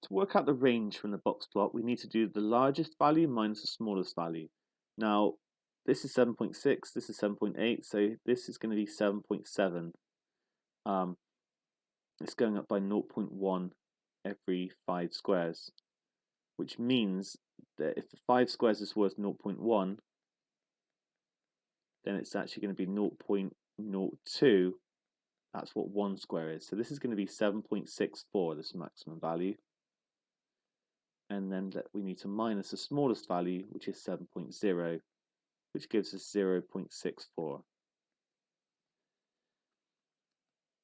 To work out the range from the box plot, we need to do the largest value minus the smallest value. Now, this is 7.6, this is 7.8, so this is going to be 7.7. It's going up by 0.1 every 5 squares, which means that if 5 squares is worth 0.1, then it's actually going to be 0.02. That's what 1 square is. So this is going to be 7.64, this maximum value. And then we need to minus the smallest value, which is 7.0, which gives us 0.64.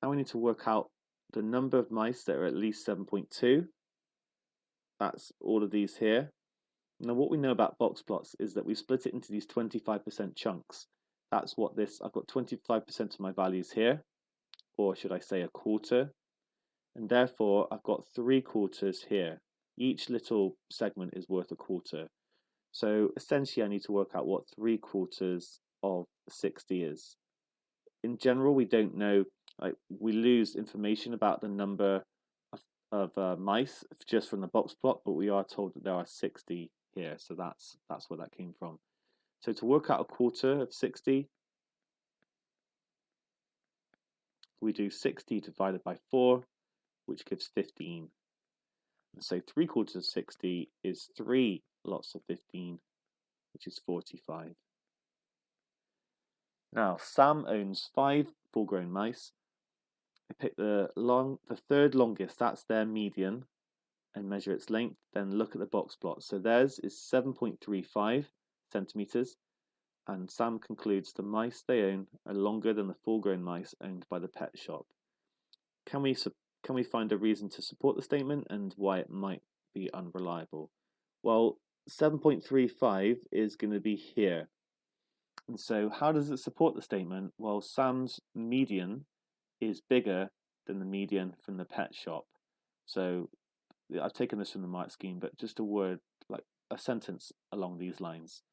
Now we need to work out the number of mice that are at least 7.2. That's all of these here. Now what we know about box plots is that we split it into these 25% chunks. That's what this, I've got 25% of my values here, or should I say a quarter, and therefore I've got 3/4 here. Each little segment is worth a quarter. So essentially I need to work out what 3/4 of 60 is. In general, we don't know, like we lose information about the number of mice just from the box plot, but we are told that there are 60 here, so that's where that came from. So to work out a quarter of 60, we do 60 divided by 4, which gives 15. And so 3/4 of 60 is 3 lots of 15, which is 45. Now, Sam owns 5 full-grown mice. I pick the third longest, that's their median, and measure its length, then look at the box plot. So theirs is 7.35 centimeters, and Sam concludes the mice they own are longer than the full-grown mice owned by the pet shop. Can we find a reason to support the statement and why it might be unreliable? Well, 7.35 is going to be here. And so how does it support the statement? Well, Sam's median is bigger than the median from the pet shop. So I've taken this from the mark scheme, but just a word, like a sentence along these lines.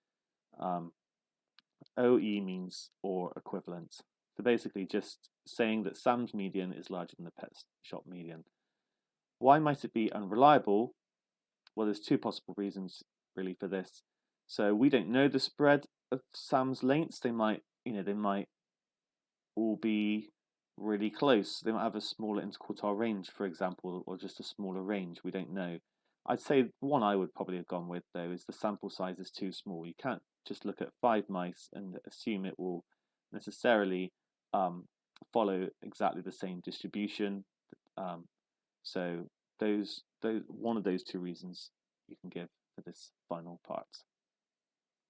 OE means or equivalent. So basically just saying that Sam's median is larger than the pet shop median. Why might it be unreliable? Well, there's 2 possible reasons really for this. So we don't know the spread of Sam's lengths. They might all be really close. They might have a smaller interquartile range, for example, or just a smaller range. We don't know. I'd say one I would probably have gone with, though, is the sample size is too small. You can't just look at 5 mice and assume it will necessarily follow exactly the same distribution. So one of those 2 reasons you can give for this final part.